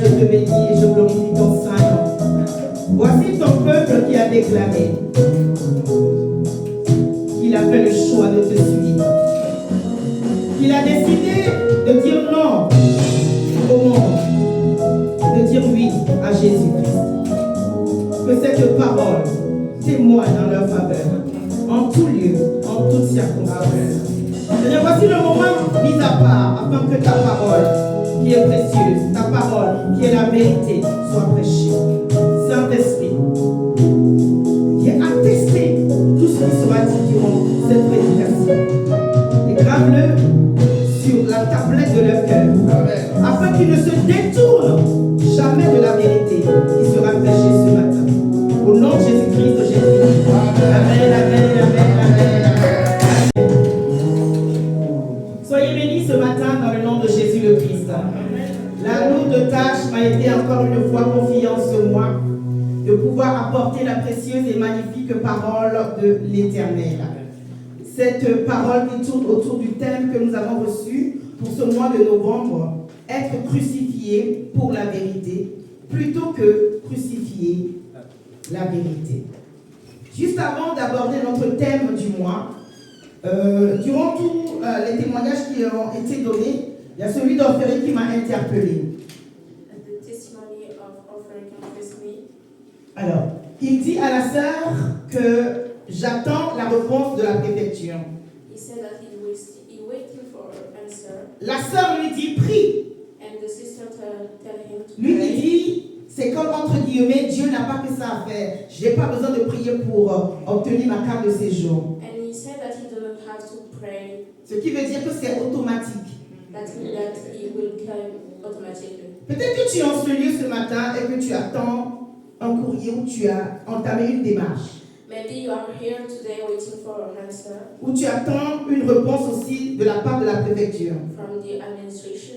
je te bénis et je glorifie ton saint nom. Voici ton peuple qui a déclaré qu'il a fait le choix de te suivre. Qu'il a décidé de dire non au monde, de dire oui à Jésus-Christ. Que cette parole témoigne en leur faveur, en tout lieu, en toutes circonstances. Seigneur, voici le moment mis à part afin que ta parole, qui est précieuse, ta parole, qui est la vérité, soit prêchée. Saint-Esprit, viens attester tout ce qui sera dit durant cette prédication. Et grave-le sur la tablette de leur cœur, afin qu'ils ne se détournent jamais de la vérité qui sera prêchée ce matin. Au nom de Jésus-Christ, j'ai dit Amen, Amen, Amen, Amen. Soyez bénis ce matin dans le nom de Jésus le Christ. La lourde tâche m'a été encore une fois confiée en ce mois de pouvoir apporter la précieuse et magnifique parole de l'Éternel. Cette parole qui tourne autour du thème que nous avons reçu pour ce mois de novembre, être crucifié pour la vérité, plutôt que crucifier la vérité. Juste avant d'aborder notre thème du mois, durant tous les témoignages qui ont été donnés, il y a celui d'Orphélie qui m'a interpellé. Alors, il dit à la sœur que j'attends la réponse de la préfecture. La sœur lui dit prie. Lui il dit c'est comme entre guillemets Dieu n'a pas que ça à faire. Je n'ai pas besoin de prier pour obtenir ma carte de séjour. Ce qui veut dire que c'est automatique. Peut-être que tu es en ce lieu ce matin et que tu attends un courrier où tu as entamé une démarche. Maybe you are here today waiting for an answer. Où tu attends une réponse aussi de la part de la préfecture. From the administration.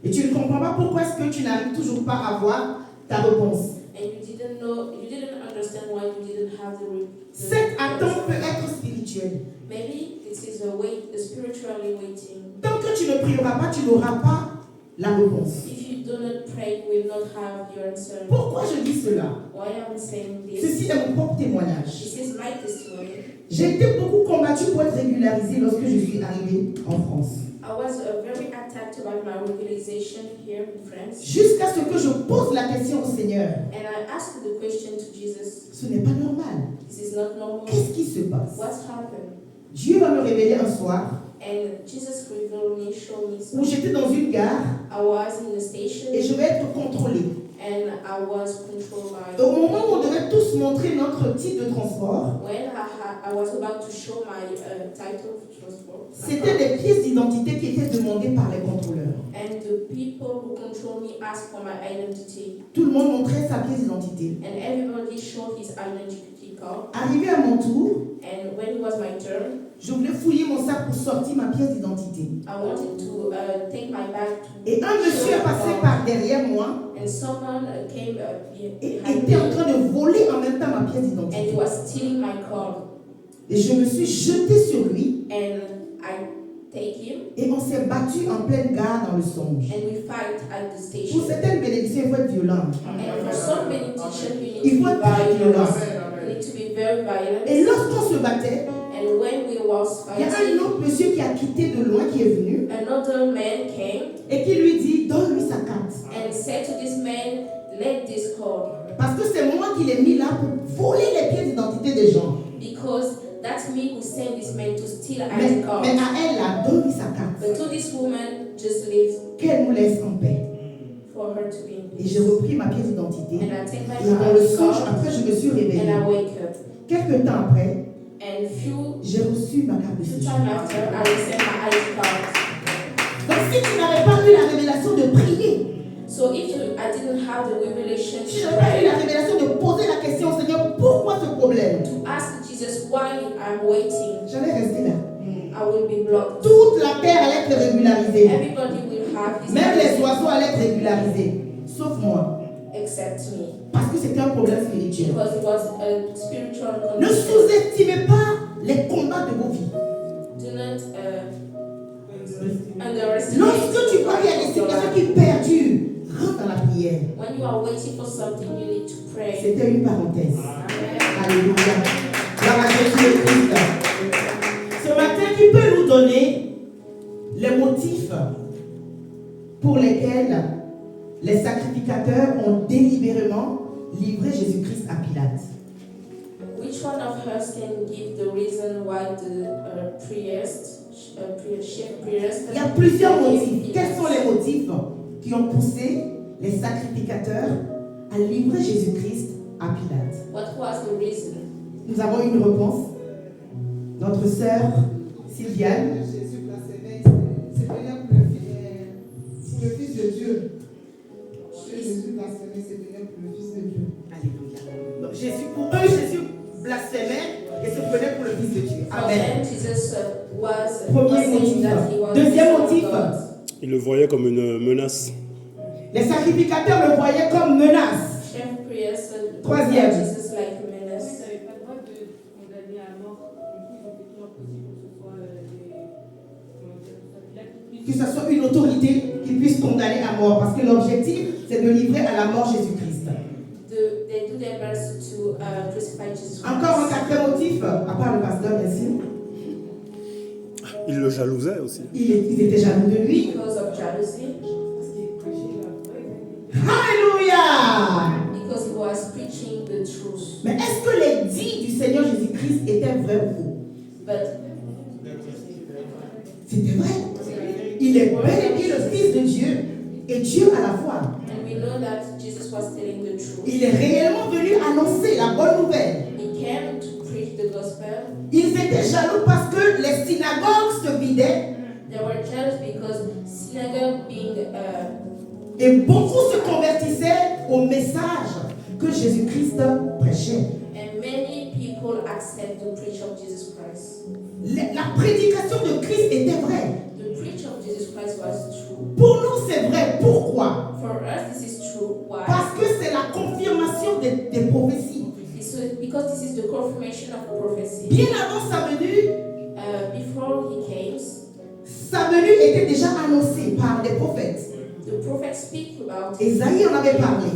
Et tu ne comprends pas pourquoi est-ce que tu n'arrives toujours pas à avoir ta réponse. And you didn't understand why you didn't have the Cette attente peut être spirituelle. Maybe this is a spiritually waiting. Tant que tu ne prieras pas, tu n'auras pas la réponse. If you do not pray, you will not have your answer. Pourquoi je dis cela? Why am I saying this? Ceci est mon propre témoignage. This is my testimony. J'ai été beaucoup combattu pour être régularisé lorsque je suis arrivé en France. I was very attacked about my regularization here in France. Jusqu'à ce que je pose la question au Seigneur. And I asked the question to Jesus. Ce n'est pas normal. This is not normal. Qu'est-ce qui se passe? What's happened? Dieu va me révéler un soir. And Jesus revealed me, showed me où j'étais dans une gare. I was in the station. Et je vais être contrôlé. And I was controlled by. Au moment où on devait tous montrer notre titre de transport. When I was about to show my title of transport. C'était des pièces d'identité qui étaient demandées par les contrôleurs. And the people who control me asked for my identity. Tout le monde montrait sa pièce d'identité. And everybody showed his identity card. Arrivé à mon tour. And when it was my turn. Je voulais fouiller mon sac pour sortir ma pièce d'identité. I wanted to take my bag to. Et un monsieur est passé par derrière moi. And someone came et était en train de voler en même temps ma pièce d'identité. And he was stealing my card. Et je me suis jetée sur lui. And I take him. Et on s'est battu en pleine gare dans le songe. And we fight at the station. Pour certaines bénédictions, il faut être violent. And for some benediction, you Il need faut to be être violent. violent. You need to be very violent. Et lorsqu'on se battait, and when we was il y a fighting, un autre monsieur qui a quitté de loin, qui est venu. Another man came. Et qui lui dit, donne-lui sa carte. And said to this man, let this card. Parce que c'est moi qui l'ai mis là pour voler les pièces d'identité des gens. Because that's me who sent this man to steal ID cards. Mais à elle là, donne-lui sa carte. But to this woman, just leave. Qu'elle nous laisse en paix. For her to be in peace. Et j'ai repris ma pièce d'identité. And I take my Et dans le songe, card. après je me suis réveillée. And I wake up. Quelques temps après, and j'ai reçu ma carte de few séjour. time after, I received my ID card. Donc si tu n'avais pas eu la révélation de prier, so if I didn't have the revelation tu n'avais pas eu la révélation de poser la question au Seigneur, pourquoi ce problème? to ask Jesus why I'm waiting, j'allais rester là. I will be blocked. Toute la terre allait être régularisée. Everybody will have his Même les oiseaux allaient être régularisés. Sauf moi. except me. Parce que c'était un problème spirituel. Because it was a spiritual Ne condition. sous-estimez pas les combats de vos vies. Do not underestimate. Lorsque tu vois qu'il y a des situations qui perdurent, rentre dans la prière. When you are waiting for something, you need to pray. C'était une parenthèse. Amen. Alléluia. Gloire à Jésus-Christ. Ce matin, qui peut nous donner les motifs pour lesquels les sacrificateurs ont délibérément livré Jésus-Christ à Pilate? Which one of us can give the reason why the Il y a plusieurs motifs. Quels sont les motifs qui ont poussé les sacrificateurs à livrer Jésus-Christ à Pilate? What was the reason? Nous avons une réponse. Notre sœur Sylviane. Jésus blasphémait, c'est bien pour le Fils de Dieu. Jésus blasphémait, c'est bien pour le Fils de Dieu. Alléluia. Donc, Jésus, pour eux, Jésus blasphémait et se prenait pour le Fils de Dieu. For Amen. them, Jesus was Premier saying motif. that he was Deuxième the Son of motif. God. Il le voyait comme une menace. Les sacrificateurs le voyaient comme menace. Chef priest Troisième. Jesus like a Ils menace. n'avaient pas le droit de condamner à mort. Du coup, ils ont fait toujours possible que ce soit Que ce soit une autorité qui puisse condamner à mort. Parce que l'objectif, c'est de livrer à la mort Jésus-Christ. They do their best to crucify Jesus. Encore un quatrième motif, à part le pasteur, bien sûr. Il le jalousait aussi. Ils étaient jaloux de lui. Because of jealousy, parce qu'ils prêchaient la vraie. Alléluia! because he was preaching the truth. Mais est-ce que les dits du Seigneur Jésus-Christ étaient vrais ou faux? But C'était vrai. Il est bel et bien le Fils de Dieu et Dieu à la fois. and we know that Jesus was telling the truth. Il est réellement venu annoncer la bonne nouvelle. He came to preach the gospel. Ils étaient jaloux parce que les synagogues se vidaient They were jealous because synagogue being et beaucoup se convertissaient au message que Jésus-Christ prêchait. and many people accept the preach of Jesus Christ. La prédication de Christ était vraie. The preach of Jesus Christ was true. Pour nous, c'est vrai. Pourquoi? For us, this is true. Why? Parce que c'est la confirmation des prophéties. Because this is the confirmation of prophecy. Bien avant sa venue, Before he came, sa venue était déjà annoncée par des prophètes. the prophets speak about Ésaïe en avait parlé.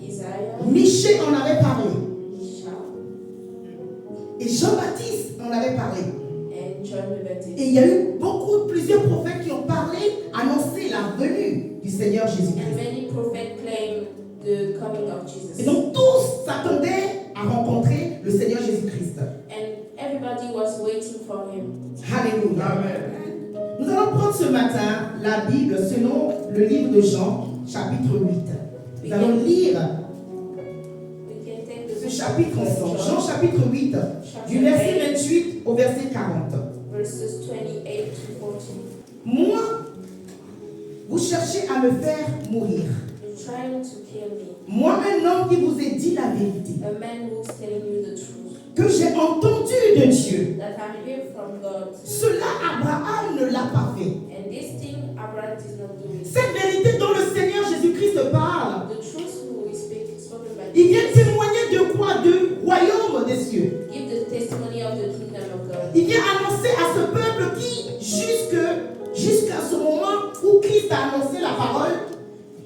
Isaiah, Michée en avait parlé. Isha, Et Jean-Baptiste en avait parlé. and John the Baptist. Et il y a eu plusieurs prophètes qui ont parlé, annoncé la venue du Seigneur And Jésus-Christ. many prophets claim the coming of Et Jesus. donc tous s'attendaient à rencontrer le Seigneur Jésus-Christ. And everybody was waiting for him. Alléluia. Nous allons prendre ce matin la Bible selon le livre de Jean, chapitre 8. Nous allons lire We can take ce the chapitre ensemble. Jean chapitre 8, du verset 28 au verset 40. verses 28 to 40. Moi, vous cherchez à me faire mourir. You're trying to kill me. Moi, un homme qui vous ai dit la vérité, A man who's telling you the truth. que j'ai entendu de Dieu. That I hear from God. Cela, Abraham ne l'a pas fait. And this thing Abraham did not do it. Cette vérité dont le Seigneur Jésus-Christ parle, The truth who is spoken by il vient témoigner de quoi? Du royaume des cieux. give the testimony of the kingdom of God. Il vient annoncer à ce peuple qui, jusqu'à ce moment où Christ a annoncé la parole,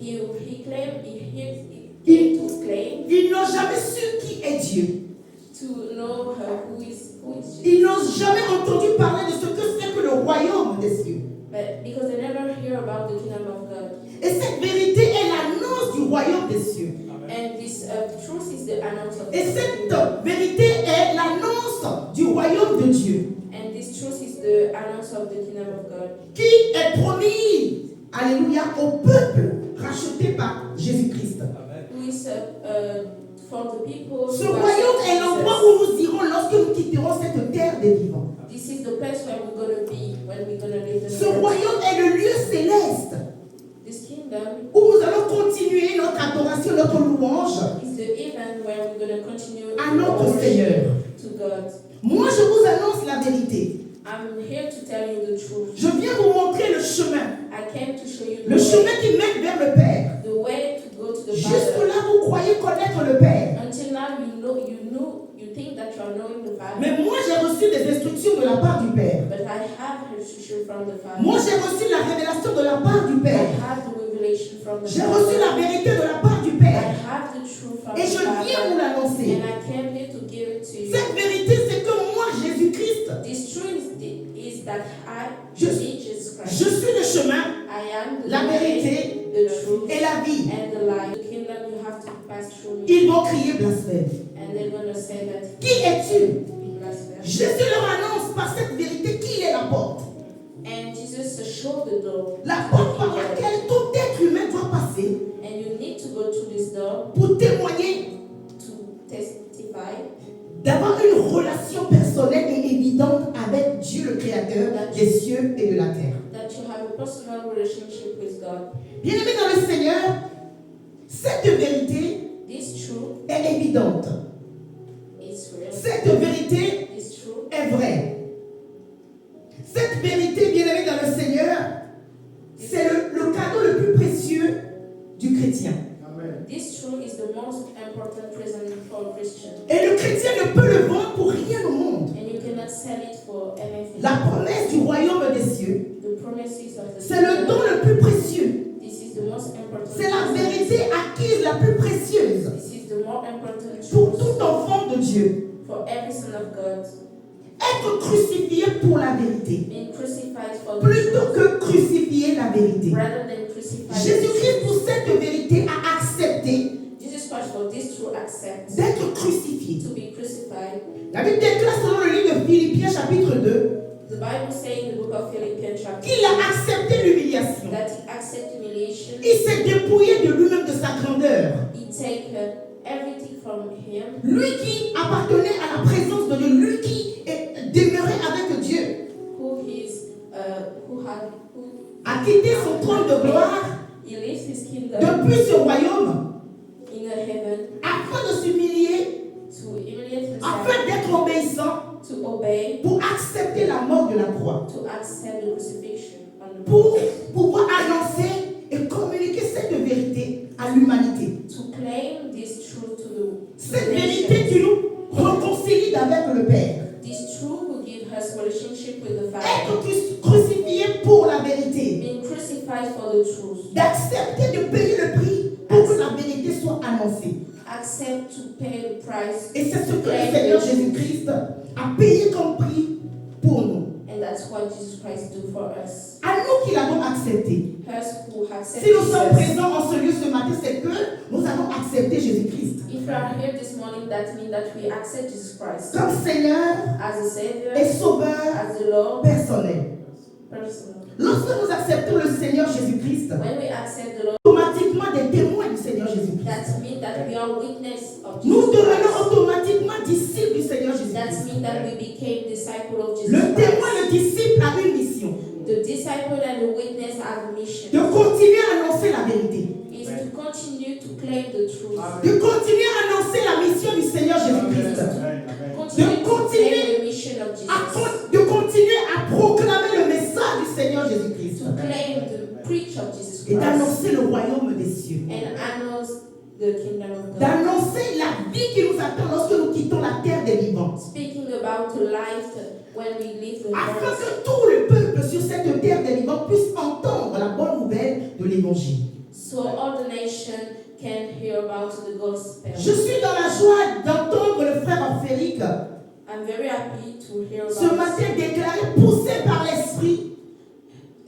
He claimed, he to claim ils n'ont jamais su qui est Dieu. to know who is Jesus. Ils n'ont jamais entendu parler de ce que c'est que le royaume des cieux. But because they never hear about the kingdom of God. Et cette vérité est l'annonce du royaume des cieux. And this truth is the announce of Et the cette kingdom. vérité est l'annonce du royaume de Dieu, And this truth is the announce of the kingdom of God. qui est promis, alléluia, au peuple racheté par Jésus-Christ. Who is for the people. Ce who are royaume est Jesus. l'endroit où nous irons lorsque nous quitterons cette terre des vivants. This is the place where we're going to be when we're going to live in Ce the earth. royaume est le lieu céleste This kingdom où nous allons continuer notre adoration, notre louange is the event where we're going to continue à notre worship Seigneur. to God. Moi, je vous annonce la vérité. I'm here to tell you the truth. Je viens vous montrer le chemin. I came to show you Le chemin qui mène vers le Père. the way to go to the Father. Jusque-là, vous croyez connaître le Père. Until now, you think that you are knowing the Father. Mais moi, j'ai reçu des instructions de la part du Père. But I have instruction from the Father. Moi, j'ai reçu la révélation de la part du I Père. have the revelation from the J'ai reçu la vérité de la part du Père. I have the truth from Et the je viens Father. vous l'annoncer. And I came here to give it to you. Cette vérité, c'est que moi, Jésus-Christ, This truth is that I, Je- Jesus je Christ, suis le chemin, I am the la way, vérité the truth, et la vie. and the life. The kingdom you have to pass through me. Ils vont crier blasphème. And they're going to say that Qui es-tu? he blasphemed. Jésus leur annonce par cette vérité qu'il est la porte. And Jesus showed the door. La porte par laquelle tout être humain doit passer And you need to go through this door pour témoigner, to testify d'avoir une relation personnelle et évidente avec Dieu le Créateur des cieux et de la terre. that you have a personal relationship with God. Bien-aimés dans le Seigneur, cette vérité This truth est évidente. is real. Cette vérité This truth est vraie. Cette vérité, bien-aimés dans le Seigneur, c'est le cadeau le plus précieux du chrétien. This truth is the most important present for a Christian. Et le chrétien ne peut le vendre pour rien au monde. And you cannot sell it for anything. La promesse du royaume des cieux, The promises of the c'est le don le plus précieux. This is the most important. C'est la vérité acquise la plus précieuse This is the more important pour truth tout enfant de Dieu. for every son of God. Être crucifié pour la vérité, Being crucified for the plutôt truth que crucifier la vérité. rather than crucified. Jésus-Christ, pour cette vérité, a accepté Jesus Christ for this truth accepts d'être crucifié. to be crucified. La Bible déclare selon le livre de Philippiens chapitre 2 The Bible says in the book of Philippians chapter qu'il a accepté l'humiliation. that he accepts humiliation. Il s'est dépouillé de lui-même, de sa grandeur. He take everything from him. Lui qui appartenait à la présence de Dieu, lui qui demeurait avec Dieu, Who a quitté son trône de gloire he leaves his kingdom depuis ce royaume in the heaven afin de s'humilier, to humiliate himself, afin d'être obéissant, to obey, pour accepter la mort de la croix, to accept the crucifixion on the pour cross, pouvoir annoncer et communiquer cette vérité à l'humanité. to claim this truth to the Cette nation. vérité qui nous réconcilie avec le Père. This truth will give us relationship with the Father. Être crucifié pour la vérité. Being crucified for the truth. D'accepter de payer le prix pour que la vérité soit annoncée. Accept to pay the price. Et c'est ce que le Seigneur Jésus-Christ a payé comme prix pour nous. And that's what Jesus Christ do for us. À nous qui l'avons accepté. Us who accept Si nous sommes Jesus. présents en ce lieu ce matin, c'est que nous avons accepté Jésus-Christ If you are here this morning, that means that we accept Jesus Christ comme Seigneur as a Savior, et Sauveur as the Lord, personnel. personal. Lorsque nous acceptons le Seigneur Jésus-Christ, When we accept the Lord, automatiquement des témoins du Seigneur Jésus-Christ. that means that we are witness of Nous Jesus devenons Christ. automatiquement disciples du Seigneur That Jésus-Christ. means that we became disciple of Jesus Le témoin, Christ. le disciple a une mission The disciple and the witness have a mission. de continuer à annoncer la vérité, Is to continue to claim the truth. de continuer à annoncer la mission du Seigneur Jésus-Christ, Continue to continuer claim the mission of Jesus. de continuer à proclamer le message du Seigneur Jésus-Christ To claim the preach of Jesus et Christ. d'annoncer le royaume des cieux, And announce the kingdom of God. d'annoncer la vie qui nous attend lorsque nous quittons la terre des vivants, Speaking about the life when we leave the afin earth. que tout le peuple sur cette terre des vivants puisse entendre la bonne nouvelle de l'Évangile. So all the nation can hear about the gospel. Je suis dans la joie d'entendre le frère Félix I'm very happy to hear ce about matin déclarer, poussé par l'Esprit,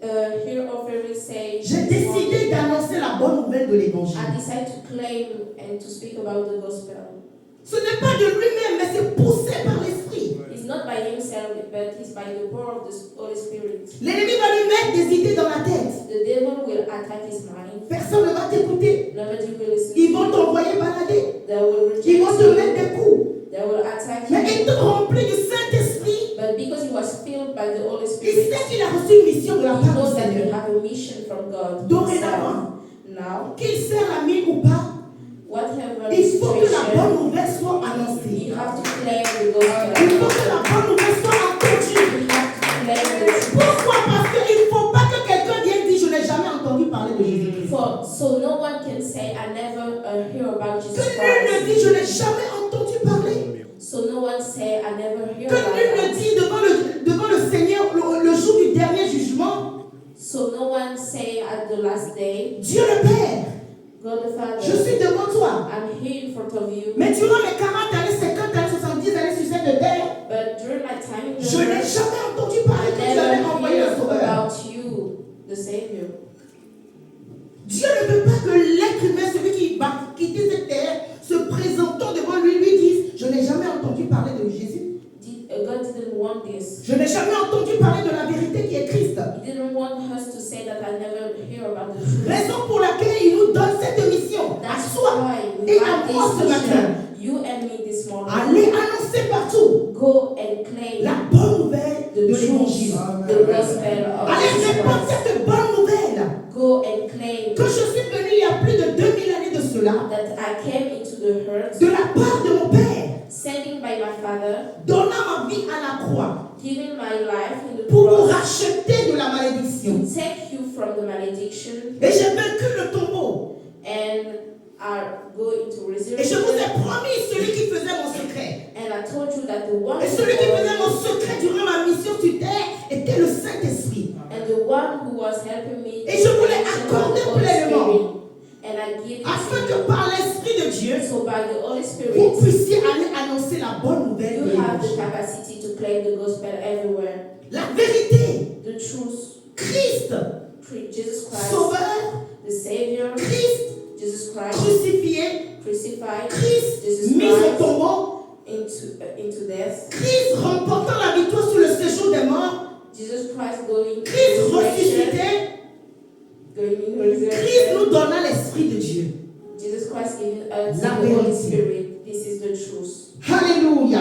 hear Offery say, j'ai décidé d'annoncer la bonne nouvelle de l'Évangile. I decide to claim and to speak about the gospel. Ce n'est pas de lui-même, mais c'est poussé par l'Esprit. It's not by himself, but it's by the power of the Holy Spirit. L'ennemi va lui mettre des idées dans la tête. The devil will attack his mind. Personne ne va t'écouter. Nobody will listen. Ils vont t'envoyer balader. They will reject Ils vont te you. mettre des coups. They will attack Mais you. étant rempli du Saint-Esprit, But because he was filled by the Holy il Spirit, sait qu'il a reçu une mission de la he part knows du that you Seigneur. have a mission from God. Dorénavant, Now, qu'il sert la mine ou pas, whatever the il faut que la situation, bonne nouvelle soit annoncée. you have to claim the Il faut gospel. que la bonne nouvelle soit entendue. You have to claim the truth. Pourquoi? Parce qu'il ne faut pas que quelqu'un vienne dire je n'ai jamais entendu parler de Jésus-Christ. So no one can say, I never hear about Que Jesus nul ne Christ. dit je n'ai jamais entendu parler. So no one say, I never hear Que about nul ne him. dit devant le Seigneur le jour du dernier jugement, So no one say at the last day, Dieu I'm here in front of you. Mais durant mes 40 années, 50 années, 70 années sur cette terre, But during my time in je the n'ai earth, jamais entendu parler que I tu avais never envoyé un heard sauveur. about you, the Savior. Dieu ne veut pas que l'être humain, celui qui va quitter cette terre, se présentant devant lui, lui dise, je n'ai jamais entendu parler de Jésus. God didn't want this. Je n'ai jamais entendu parler de la vérité qui est Christ. He didn't want us to say that I never hear about the truth. Raison pour laquelle il nous donne cette mission à That's soi why we et à have moi ce this matin. mission, you and me this morning. Allez annoncer partout Go and claim la bonne nouvelle the de truth, l'évangile. the gospel of Allez Jesus répandre Christ. cette bonne nouvelle Go and claim que je suis venu il y a plus de 2000 années de cela, that I came into the earth, de la part de mon Père, sending by my Father, donnant ma vie à la croix giving my life in the pour vous cross racheter de la malédiction. to take you from the malediction Et j'ai vaincu le tombeau. and go into Et je vous ai resurrection. promis celui qui faisait mon secret. And I told you that the one Et celui qui faisait mon who secret durant ma mission sur terre était le Saint-Esprit. and the one who was helping me Et je voulais was accorder the Holy pleinement. Spirit. And I give it Afin to que you. par l'Esprit de Dieu, So by the Holy vous Spirit, puissiez aller annoncer la bonne nouvelle de you have the l'Évangile. capacity to claim the gospel everywhere. La vérité, The truth, Christ, Jesus Christ, Sauveur, the Savior, Christ, Jesus Christ, crucifié, crucified, Christ, Jesus mis au Christ tombeau, into death, Christ remportant la victoire sur le séjour des morts, Jesus Christ going Christ in resurrection, ressuscité, going in Christ resurrection, nous donnant l'Esprit de Dieu. Jesus Christ giving us La the Holy vérité. Spirit. This is the truth. Alléluia.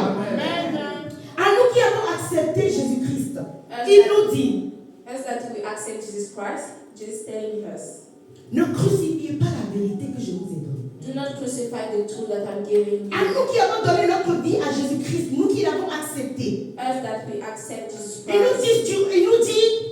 À nous qui avons accepté Jésus-Christ, il nous dit, As that we accept Jesus Christ, Jesus telling us, ne crucifiez pas la vérité que je vous ai donnée. do not crucify the truth that I'm giving À you. nous qui avons donné notre vie à Jésus-Christ, nous qui l'avons accepté. As that we accept Jesus Il nous Christ. dit,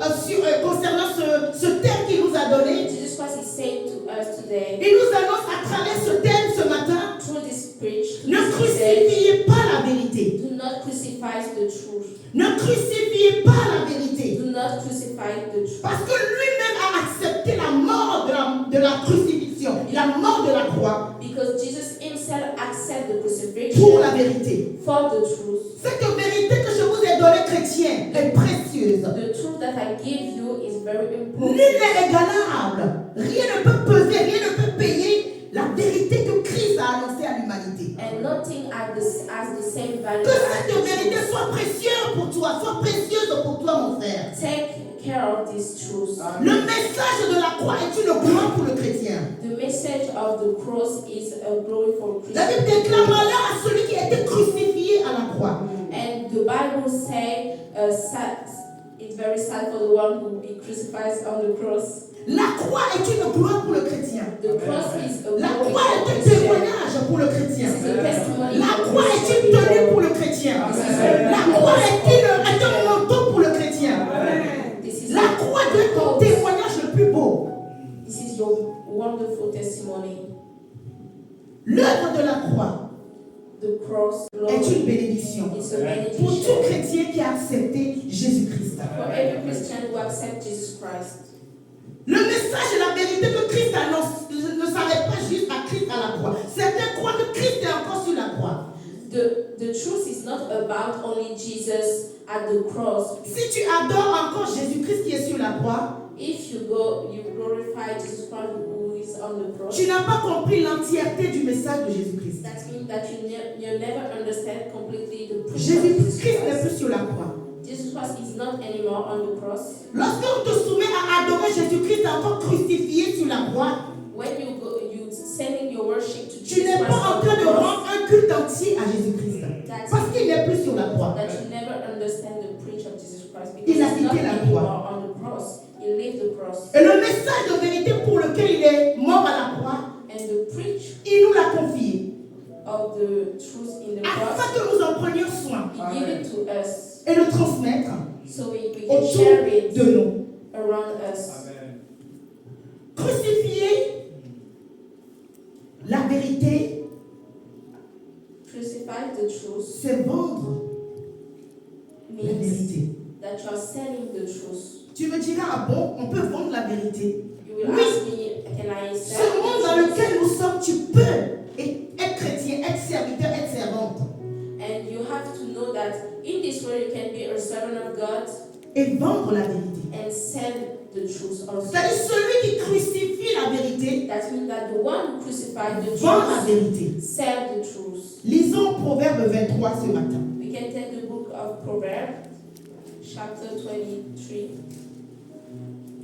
concernant ce thème qu'il nous a donné, Jesus Christ is saying to us today, il nous annonce à travers ce thème ce matin, through this preach, ne this message, crucifiez pas la vérité. do not crucify the truth. Ne crucifiez pas la vérité. Do not crucify the truth. Parce que lui-même a accepté la mort de la crucifixion, la mort de la croix Because Jesus himself accepted the pour crucifixion la vérité. for the truth. Cette vérité que je vous ai donnée, chrétien, est précieuse. The truth that I give you is very important. Nul n'est égalable. Rien ne peut peser, rien ne peut payer la vérité que Christ a annoncée à l'humanité. And nothing has the same value Que as cette the vérité truth. soit précieuse pour toi, soit précieuse pour toi, mon frère. Take care of this truth. Le message de la croix est une gloire pour le chrétien. The message of the cross is a glory for La Bible Christians. déclare malheur à celui qui a été crucifié à la croix. And the Bible says it's very sad for the one who be crucified on the cross. La croix est une gloire pour le chrétien. The cross is a La glory croix for est un Christians. témoignage pour le chrétien. This is a testimony La for croix est Christian une tenue people. pour le chrétien. La croix est un manteau pour le chrétien. This is La croix doit être ton témoignage le plus beau. This is your wonderful testimony. L'œuvre de la croix The cross est glory une bénédiction is a pour tout benediction chrétien qui a accepté Jésus-Christ. for every Christian who accepts Jesus Christ. Le message et la vérité que Christ annonce ne s'arrête pas juste à Christ à la croix. Certains croient que Christ est encore sur la croix. The truth is not about only Jesus at the cross. Si tu adores encore Jésus-Christ qui est sur la croix, If you glorify Jesus Christ who is on the cross, tu n'as pas compris l'entièreté du message de Jésus-Christ. that means that you never understand completely the preaching of Jésus-Christ Jesus n'est Christ. plus sur la croix. Jesus Christ is not anymore on the cross. Lorsqu'on te soumet à adorer Jésus-Christ encore crucifié sur la croix, When you sending your worship to tu Jesus n'es Christ pas en on the train de cross, rendre un culte entier à Jésus-Christ. That's Parce qu'il n'est plus sur la croix. that you never understand the preach of Jesus Christ because Il a he's not quitté la anymore croix. on the cross. He left the cross. Et le message de vérité pour lequel il est mort à la croix, And the preach il nous l'a confié. of the truth in the cross, Afin que nous en prenions soin he give it to us et le transmettre so we can autour share it de nous. around us. Crucifier la vérité, Crucify the truth c'est vendre la means vérité. that you are selling the truth. Tu me diras, ah bon, on peut vendre la vérité. You will Oui. ask me, can I Ce sell monde dans the truth? lequel nous sommes, tu peux et God et vendre la vérité. and sell the truth also. C'est-à-dire celui qui crucifie la vérité That means that the one who crucified the vend la truth vérité. sell the truth. Lisons Proverbe 23 ce matin. We can take the book of Proverbs, chapter 23.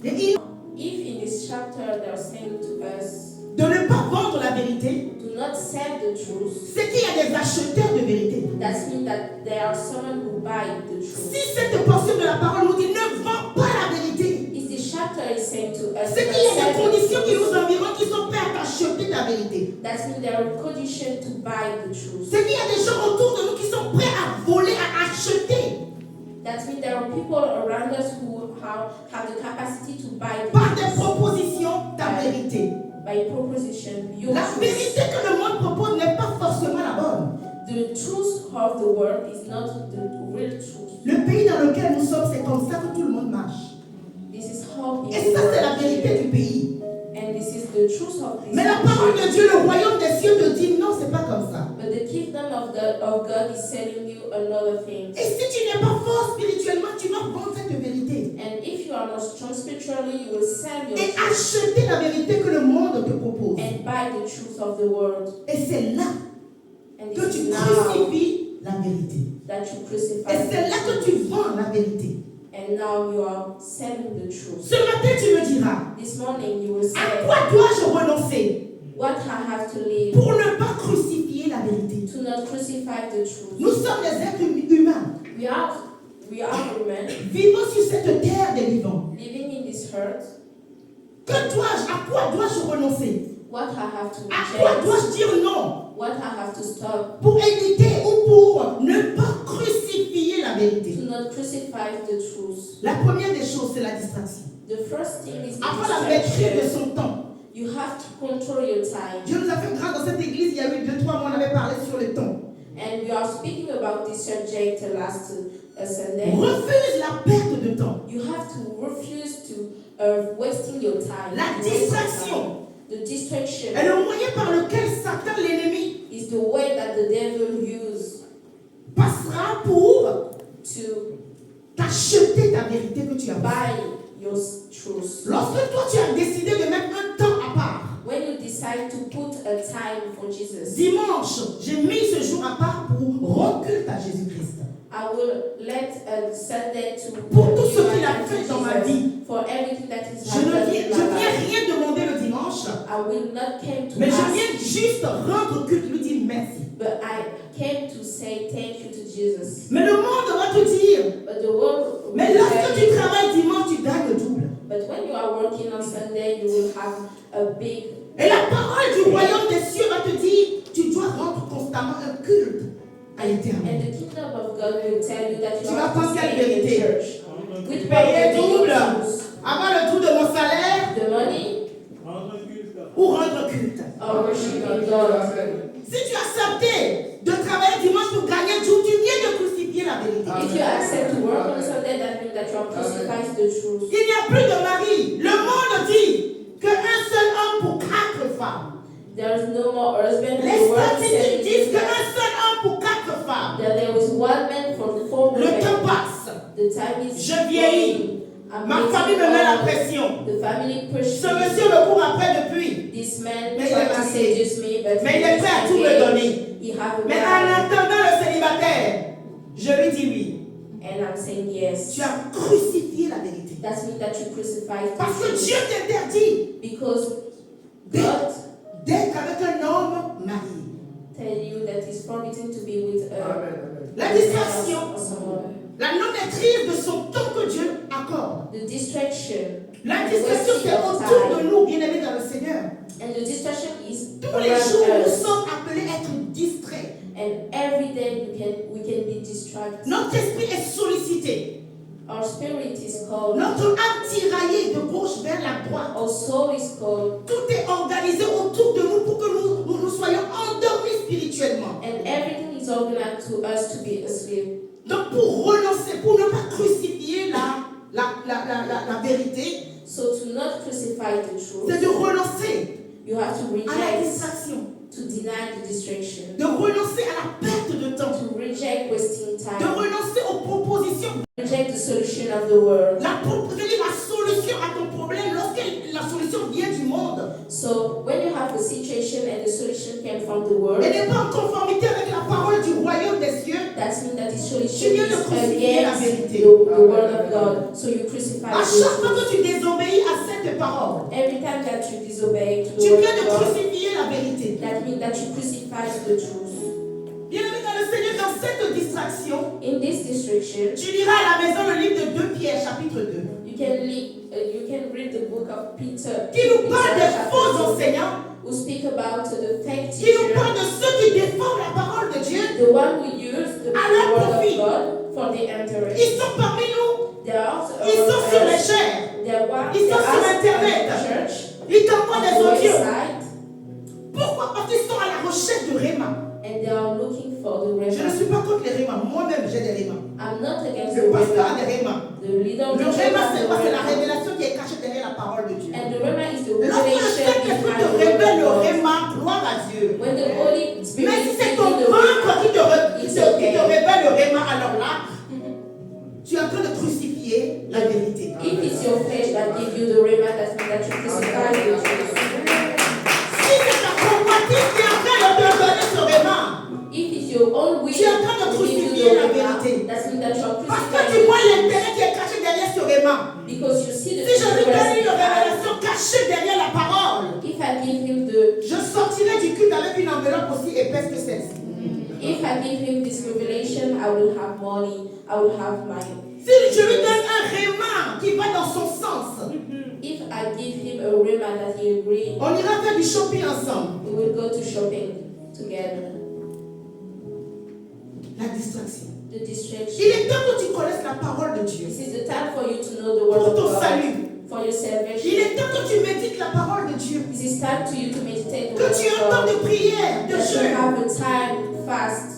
Et il If in this chapter they're saying to us, de ne pas vendre la vérité, do not sell the truth, c'est qu'il y a des acheteurs de vérité. that means that there are someone who buy the truth. Si cette portion de la parole nous dit ne vends pas la vérité, If this chapter is saying to us, c'est not qu'il y a sell des the conditions qui truth, nous environnent qui sont prêtes à acheter ta vérité. that means there are conditions to buy the truth. C'est qu'il y a des gens autour de nous qui sont prêts à voler, à acheter That means there are people around us who have the capacity to buy the par des truth. propositions ta vérité. By proposition, your La truth. vérité que le monde propose n'est pas forcément la bonne. The truth of the world is not the real truth. Le pays dans lequel nous sommes, c'est comme ça que tout le monde marche. This is how people Et ça, c'est la work vérité here. du pays. And this is the truth of this Mais la parole de Dieu, le royaume des cieux te dit non, c'est pas comme ça. But the kingdom of God is telling you another thing. Et si tu n'es pas fort spirituellement, tu vas vendre cette vérité. And if you are not strong spiritually, you will sell your Et truth acheter la vérité que le monde te propose. and buy the truth of the world. Et c'est là And que it tu is now crucifies la vérité. that you Et crucify c'est là the que truth. tu vends la vérité. And now you are selling the truth. Ce matin, tu me diras, This morning you will à say, quoi dois-je renoncer what I have to live pour ne pas crucifier la vérité? to not crucify the truth. Nous sommes des êtres humains, We are women vivant sur cette terre des vivants. living in this earth. À quoi dois-je renoncer? What I have to À quoi reject, dois-je dire non what I have to stop pour éviter ou pour ne pas crucifier la vérité? to not crucify the truth. La première des choses, c'est la distraction. The first thing is the Avoir la maîtrise de distraction. son temps. You have to control your time. Dieu nous a fait grâce dans cette église, il y a eu 2-3 mois, on avait parlé sur le temps. And we are speaking about this subject last Sunday. Refuse la perte de temps. You have to refuse to wasting your time. La Wasting distraction time. The distraction est le moyen par lequel Satan, l'ennemi, is the way that the devil uses passera pour to t'acheter ta vérité que tu as. buy your truth. Lorsque toi tu as décidé de mettre un temps à part, When you decide to put a time for Jesus, dimanche, j'ai mis ce jour à part pour rendre culte à Jésus-Christ. I will let Sunday to Pour tout ce give qu'il a my fait time dans to ma Jesus, vie. for everything that is Je ne happening viens, in my viens life. rien demander le dimanche, I will not came to mais je ask, viens juste rendre culte, lui dire merci. but I came to say thank you to Jesus. Mais le monde va te dire, But the world will mais lorsque tell tu you, travailles dimanche, tu gagnes le double. but when you are working on Sunday, you will have a big. Et la parole du royaume des cieux va te dire, tu dois rendre constamment un culte à l'éternel. And the kingdom of God will tell you that you Tu vas have to penser à la stay in the vérité. church. With Payer power, double, choose avoir le double de mon salaire the money ou rendre culte. or worshiping God. Si tu as accepté de travailler dimanche pour gagner le jour, tu viens de crucifier la vérité. If you accept to work on Sunday, that means that you are crucifying the truth. Il n'y a plus de mari. Le monde dit qu'un seul homme pour 4 femmes. There is no more husband. Les The world statistiques disent says qu'un seul homme pour 4 femmes. that there was one man for 4 Le temps women. passe. The time is Je vieillis. going. I'm Ma getting famille me met la old. pression. The family pushed Ce me. monsieur me court après depuis. This man Mais il tried est to marié. seduce me, but Mais il est prêt à tout me donner. He have a Mais en man, attendant le célibataire, je lui dis oui. and I'm saying yes. Tu as crucifié la vérité. That means that you crucified Parce que the Dieu truth. t'interdit Because God d'être avec un homme marié. tell you that it's forbidden to be with La distraction, or someone. la non-maîtrise de son temps que Dieu accorde. The distraction. La the distraction, wasting c'est of autour de time. nous, bien aimés dans le Seigneur. And the distraction is Tous les jours, around nous us. sommes appelés à être distraits. And every day we can be distracted. Notre esprit est sollicité. Our spirit is called, Notre âme tiraillée de gauche vers la droite. our soul is called, Tout est organisé autour de nous pour que nous soyons endormis spirituellement. and everything is organized to us to be asleep. Donc pour renoncer, pour ne pas crucifier la vérité, So to not crucify the truth, c'est de renoncer you have to à la reject, distraction, to deny the distraction, de renoncer à la perte de temps, to reject wasting de time, renoncer aux propositions. reject the solution of the world. La solution à ton problème, lorsque la solution vient du monde, So when you have a situation and the solution came from the world, elle n'est pas en conformité avec la parole du royaume des cieux, that means that the solution tu viens de is crucifier la against vérité. the word of God. So you crucify À chaque fois the que tu désobéis à cette parole, Every time that you disobey to the tu word viens de of God, crucifier la vérité. that means that you crucify the truth. Bien-aimé dans le Seigneur, dans cette distraction, In this distraction, tu liras à la maison le livre de 2 Pierre, chapitre 2, you can read the book of Peter, qui nous parle des chapter faux 2, enseignants, who speak about the fake qui nous teacher, parle de ceux qui défendent la parole de Dieu. the one who used the À leur word profit. of God for the interest. Ils sont parmi nous, They are also ils sont sur les us. chaires, They are one. Ils They sont are sur us Internet. at the church, ils t'envoient on des the audios. website, Pourquoi? Parce qu'ils sont à la recherche de Réma. and they are looking for the Je ne Rema. suis pas contre les Rémas, moi-même j'ai des Rémas. I'm not against Le the pasteur a Rema. des Rémas. The leader of Le the church Réma, has c'est the quoi? C'est la Rema. révélation qui est cachée derrière la parole de Dieu. And the Rema is the Lorsque le revelation Saint-Esprit behind te the word révèle le of God. Réma, gloire à Dieu. When the Holy Spirit Mais si gives c'est you ton the ventre Rema, qui te it's okay. révèle le Réma, alors là, tu es en train de crucifier la vérité. If it's your flesh that gives you the Rema, that means that you crucify the truth. Si c'est ta convoitise qui est en train de te donner ce Réma, If it's your own will tu es en train de to give you crucifier the la Rema, vérité. that means that you are Parce que crucifying tu vois the truth. l'intérêt qui est caché derrière ce Réma. Because you see the Si je lui donne interest une behind. révélation cachée derrière la parole, If I give him the je sortirai du culte avec une enveloppe aussi épaisse que celle-ci. If I give him this revelation, I will have money. I will have my. Si je lui donne un Réma qui va dans son sens, If I give him a Rema that he agrees, on ira faire du shopping ensemble. we will go to shopping together. La distraction. The Il distraction. est temps que tu connaisses la parole de Dieu. This is the time for you to know the word Pour of ton God salut. for your Il salvation. est temps que tu médites la parole de Dieu. This is time to you to meditate the Que word tu aies un of temps God. de prière, de That you jeûne. have a time fast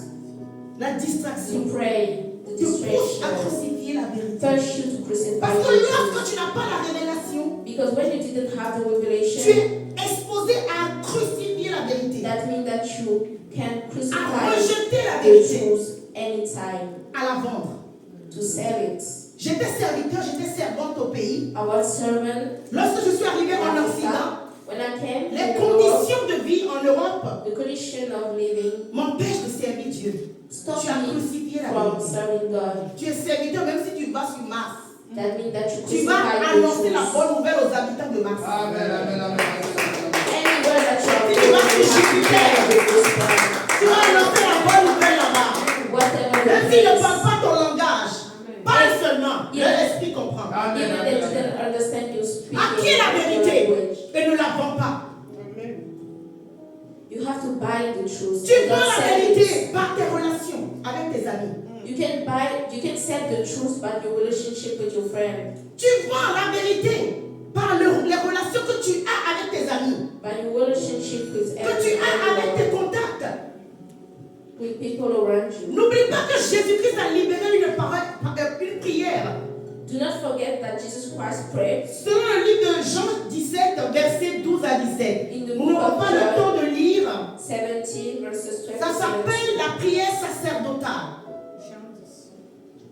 La to distraction pray. The te pousse à distraction crucifier la vérité. push you to crucify Parce que the lorsque truth. tu n'as pas la révélation, Because when you didn't have the tu revelation, es exposé à crucifier la vérité, that means that you can à crucify rejeter la the vérité, truth anytime, à la vendre. to sell it. J'étais serviteur, j'étais servante au pays. I was servant Lorsque je suis arrivé in en Africa. Occident, When I came les to Europe, conditions de vie en Europe the condition of living m'empêchent de servir Dieu. stopped Tu as me crucifié la from vérité. serving God. Tu es serviteur même si tu vas sur Mars. That means that you Tu vas crucify the annoncer la truth. bonne nouvelle aux habitants de Mars. Anywhere that you are Si tu vas sur going, Jupiter, you crucify. tu vas annoncer la bonne nouvelle là-bas. Whatever Même it s'ils ne is. parlent pas ton langage, parle seulement. Yeah. Leur esprit comprend. Even they didn't understand you speaking À qui est la your vérité? language. Et ne la vends pas. You have to buy the truth. Tu not vends la sell it. vérité par tes relations avec tes amis. You can sell the truth by your relationship with your friend, Tu vends la vérité par les relations que tu as avec tes amis, by your relationship with que tu as avec tes everyone, contacts. with people around you. N'oublie pas que Jésus-Christ a libéré une parole, une prière. Do not forget that Jesus Christ prayed Selon le livre de Jean 17, versets 12 à 17. in the Nous book n'aurons of pas le John temps de lire. 17 verses 27. Ça s'appelle la prière sacerdotale.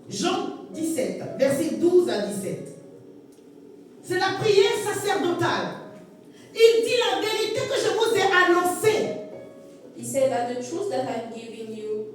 Jean 17, versets 12 à 17. C'est la prière sacerdotale. Il dit la vérité que je vous ai annoncée. He said that the truth that I'm giving you,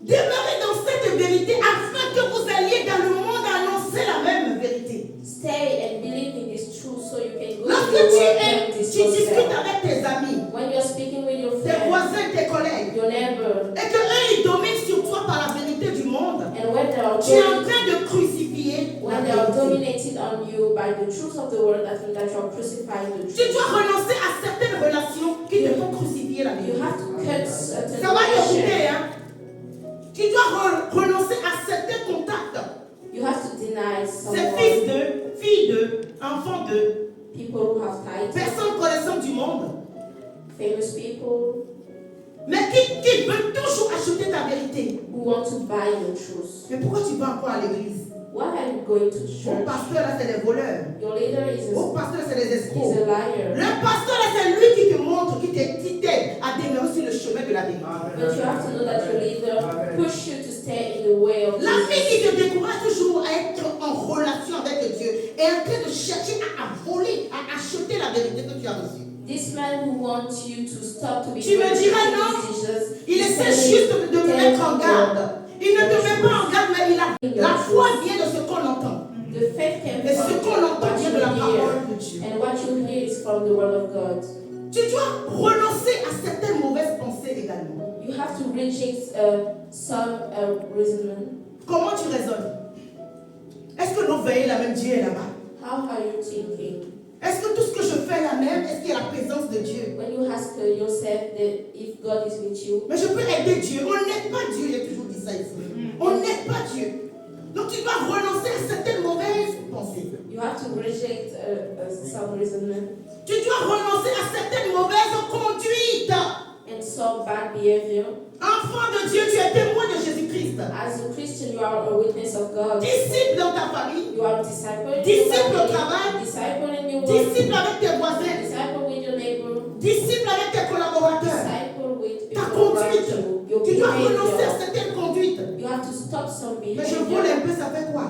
Demeurez dans cette vérité afin que vous alliez dans le monde annoncer la même vérité. stay and believe in this truth so you can go to Lorsque the tu world and tu disclose discutes them. avec tes amis, When you're speaking with your tes friends, voisins, tes collègues, your neighbor, et que eux ils dominent sur toi par la vérité du monde, and when they are tu es en dominated, train de crucifier la when they are vérité. dominated on you by the truth of the world, that means that you are crucifying the Tu truth. dois renoncer à certaines relations qui te font crucifier la You vérité. have to cut certain Ça va t'écouter, relations. hein? Tu dois renoncer à certains contacts. You have to deny C'est someone, fils de, fille de, enfant de, people who have titles, personnes connaissantes du monde, famous people mais qui veulent toujours acheter ta vérité. who want to buy your truth. Mais pourquoi tu vas encore à l'église? Why are you going to Mon church? pasteur là, c'est des voleurs. Your leader is Mon pasteur là, c'est des a escrocs. liar. Le pasteur là, c'est lui qui te montre, qui t'aide à à demeurer sur le chemin de la vérité. But you have to know that your leader push you to stay in the way of La fille qui Jesus. te décourage toujours à être en relation avec Dieu est en train de chercher à voler, à acheter la vérité que tu as reçue. This man who wants you to stop to be Tu me diras non, il essaie juste de me mettre en garde. Il ne te met pas en garde, mais la foi vient de ce qu'on entend. The faith can Et ce qu'on from entend what vient you de la hear, parole de Dieu. and what you hear is from the word of God. Tu dois renoncer à certaines mauvaises pensées également. You have to reject some reasoning. Comment tu raisonnes? Est-ce que nos veillées la même Dieu est là-bas? How are you thinking? Est-ce que tout ce que je fais est la même? Est-ce qu'il y a la présence de Dieu? When you ask yourself that if God is with you, Mais je peux aider Dieu. On n'aide pas Dieu, j'ai toujours dit ça ici. On n'aide pas Dieu. Donc tu dois renoncer à certaines mauvaises pensées. you have to reject some reasoning Tu dois renoncer à certaines mauvaises conduites. and some bad behavior. Enfant de Dieu, tu es témoin de Jésus-Christ. As a Christian, you are a witness of God. Disciple dans ta famille. You are a disciple in Disciple your au travail. family, disciple in your work, Disciple avec tes voisins. disciple with your neighbor, Disciple avec tes collaborateurs. disciple with Ta people around conduite. you. Your Tu dois renoncer à behavior. certaines conduites. You have to stop some Mais je vole behavior. un peu, ça fait quoi?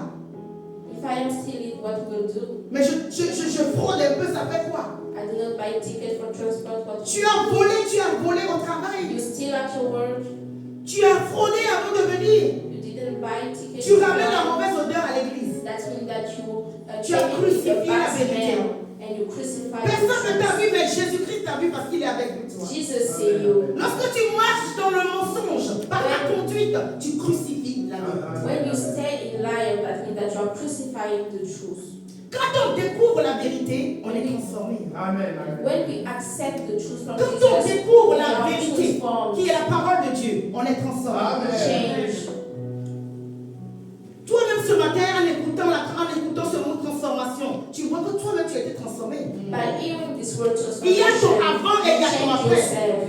If I am stealing, what will do? Mais je fraude un peu, ça fait quoi? I do not buy ticket for transport. What Tu as volé au travail. you steal at your work. Tu as fraudé avant de venir. You didn't buy ticket. Tu ramènes la mauvaise odeur à l'église. That means that you Tu as take crucifié a la bad vérité. smell and you crucify Personne ne the t'a truth. vu, mais Jésus-Christ t'a vu parce qu'il est avec toi. Jesus see you. Lorsque tu marches dans le mensonge, par ta conduite, tu crucifies la vérité. When you stay in liar, that means that you are crucifying the truth. Quand on découvre la vérité, on est transformé. When we accept the truth from Quand on Jesus, découvre we la are vérité, transformed, qui est la parole de Dieu, on est transformé. changed. Toi-même ce matin, en écoutant ce mot transformation, tu vois que toi-même tu as été transformé. By hearing this word Il y a ton transformation, avant et il y a ton change après. yourself.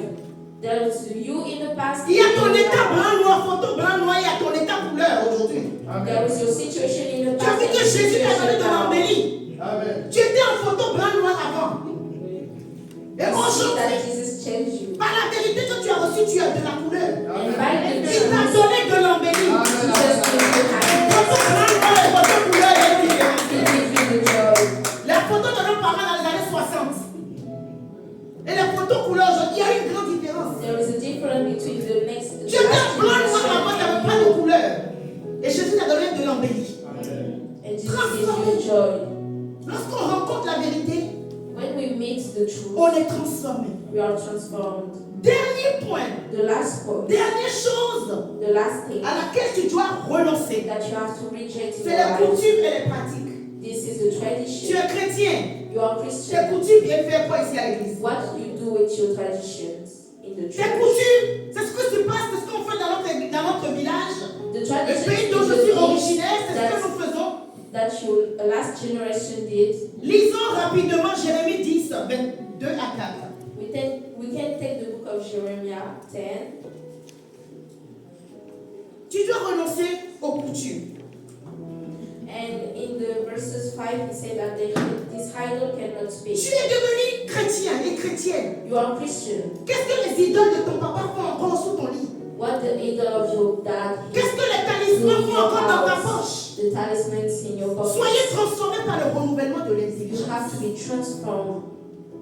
There is you in the past. Il y a ton you in the état now. blanc-noir, photo blanc-noir, il y a ton état couleur aujourd'hui. There is your situation in the Tu as past. vu and que your Jésus t'a donné situation de now. l'embellie. Tu étais en photo blanc-noir avant. Et You see aujourd'hui, that Jesus changed you. par la vérité que tu as reçue, tu as de la couleur. And by the Il t'a truth, donné de l'embellie. Jesus gives you happiness. Photo blanc-noir et photo couleur, il y a une différence. He gives you the joy. Les photos de nos parents dans les années 60 et les photos couleur aujourd'hui, il y a une grande différence. There is a difference between the next. Tu étais blanc-noir avant, tu n'avais pas de couleur. Et Jésus t'a donné de l'embellie. And Jesus gives you joy. Lorsqu'on rencontre la vérité, When we meet the truth, on est transformé. we are transformed. Dernier point, The last point, dernière chose the last thing à laquelle tu dois renoncer, that you have to reject in c'est your les life. coutumes et les pratiques. This is the Tu tradition. es chrétien. You are Tes Christian. coutumes viennent faire quoi ici à l'église? What do you do with your traditions in the Tes church? coutumes, c'est ce que se passe, c'est ce qu'on fait dans notre village. The Le traditions pays dont is je the suis things originaire, c'est ce que nous faisons. that your last generation did. Lisons rapidement Jérémie 10, 22 à 4. We can take the book of Jeremiah 10. Tu dois renoncer aux coutumes. And in the verses 5, he said that this idol cannot Tu speak. es devenu chrétien et chrétienne. You are Christian. Qu'est-ce que les idoles de ton papa font encore sous ton lit? What the idol of your dad Qu'est-ce que les do talismans in font your encore dans ta house, poche? the talismans in your pocket. Soyez transformés par le renouvellement de You l'intelligence. have to be transformed.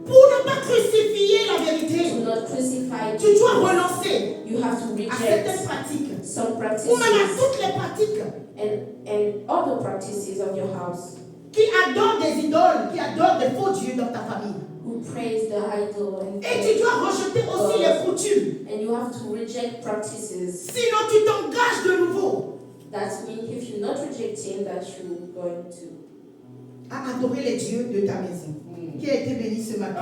Pour ne pas crucifier la Do vérité, not crucify tu dois Jesus. renoncer You have to à certaines reject pratiques. some Ou même à practices toutes les pratiques and other practices of your house qui adorent des idoles, qui adorent des faux dieux dans ta famille. who praise the idol and Et tu dois rejeter aussi les coutumes. and you have to reject practices. Sinon, tu t'engages de nouveau That means if you're not rejecting that you're going to à adorer les dieux de ta maison. Qui a été béni ce matin.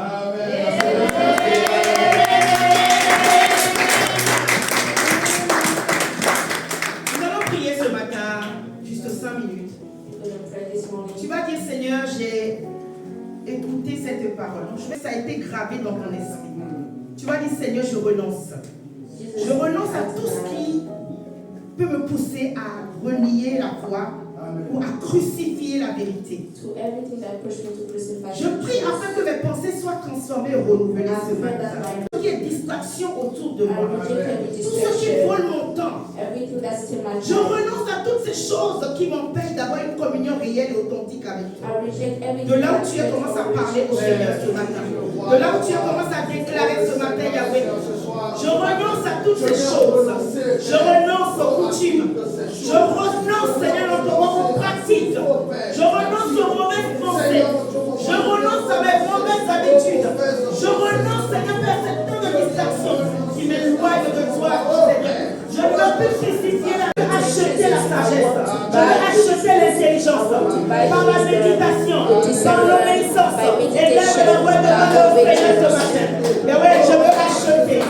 Nous allons prier ce matin, juste 5 minutes. gonna pray this morning. Tu vas dire, Seigneur, j'ai écouté cette parole. Ça a été gravé dans ton esprit. Tu vas dire, Seigneur, je renonce. Jesus, Je renonce à as tout ce my- qui peut me pousser à renier la foi ou à crucifier la vérité. to everything that push me to crucify Je prie Jesus. afin que mes pensées soient transformées et renouvelées I ce pray matin. that my Ce qui est distraction autour de I moi. reject every Tout ce qui distraction, vole mon temps. everything that's still my Je time. renonce à toutes ces choses qui m'empêchent d'avoir une communion réelle et authentique avec toi. I reject everything De là où that's tu es, still commence à my parler au Seigneur ce matin. De là où tu es, commence à déclarer ce matin, Yahweh. Je renonce à toutes ces choses. Je renonce aux coutumes. Je renonce, Seigneur, aux pratiques. Je renonce aux mauvaises pensées. Je renonce à mes mauvaises habitudes. Je renonce, Seigneur, à cette temps de distraction qui m'éloigne de toi, Seigneur. Je ne veux plus crucifier la acheter la sagesse. Je veux acheter l'intelligence par la méditation, par l'obéissance. Et lève la voix de Dieu au Seigneur ce matin. Et oui, je veux acheter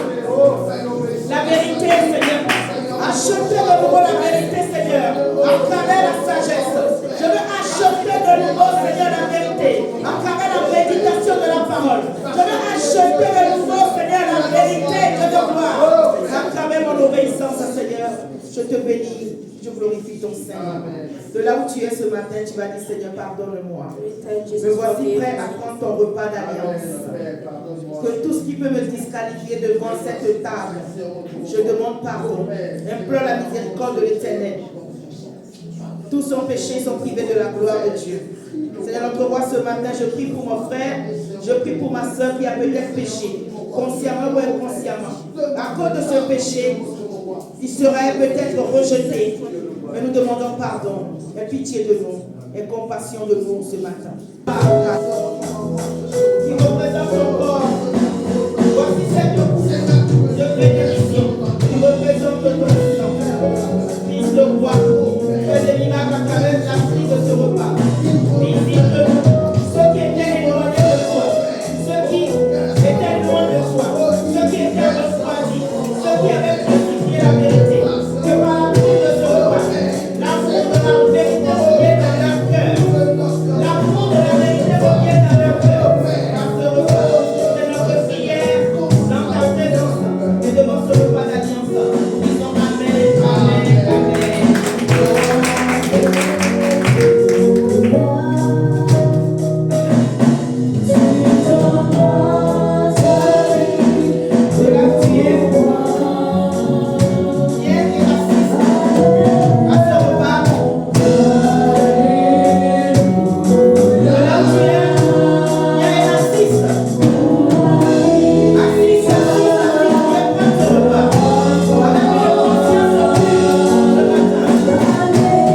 la vérité, Seigneur. Acheter de nouveau la vérité, Seigneur, à travers la sagesse. Je veux acheter de nouveau, Seigneur, la vérité, à travers la méditation de la parole. Je veux acheter de nouveau, Seigneur, la vérité de ta gloire, à travers mon obéissance, Seigneur. Je te bénis, je glorifie ton Seigneur. De là où tu es ce matin, tu vas dire, Seigneur, pardonne-moi. Me voici prêt à prendre ton repas d'alliance. Que tout ce qui peut me disqualifier devant cette table, je demande pardon. Implore la miséricorde de l'Éternel. Tous sont péchés, sont privés de la gloire de Dieu. Seigneur notre roi, ce matin, je prie pour mon frère, je prie pour ma soeur qui a peut-être péché, consciemment ou inconsciemment. À cause de ce péché, il serait peut-être rejeté. Mais nous demandons pardon, et pitié de nous, et compassion de nous ce matin. Qui représente ton corps. Voici cette coupe de bénédiction qui représente ton sang. Fils de roi, fais des miracles à travers la prise de ce repas. Visite-nous, ceux qui étaient éloignés de toi, ceux qui étaient loin de toi, ceux qui étaient refroidis, ceux qui avaient crucifié la vérité. Que par la prise de ce repas, l'amour de la vérité revienne dans leur cœur. L'amour de la vérité revienne dans leur cœur. Par ce repas, c'est notre prière dans ta présence et devant ce repas d'alliance. Disons Amen, Amen, Amen. De là où tu es, viens et assiste à ce repas. De là où tu es, viens et assiste. Assiste, viens prendre ce repas. Avec une conscience pure ce matin.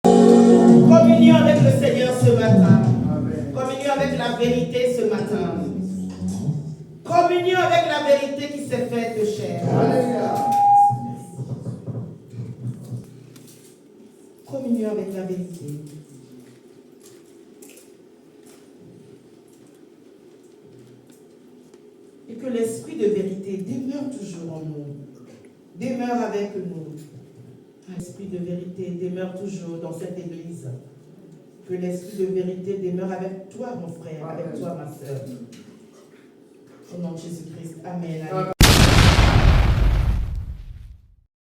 Communion avec le Seigneur ce matin. Communion avec la vérité ce matin. Communion avec la vérité qui s'est faite chair. Communion avec la vérité. Et que l'esprit de vérité demeure toujours en nous. Demeure avec nous. L'esprit de vérité demeure toujours dans cette église. Que l'esprit de vérité demeure avec toi, mon frère, avec toi, ma soeur. Au nom de Jésus-Christ. Amen. Amen.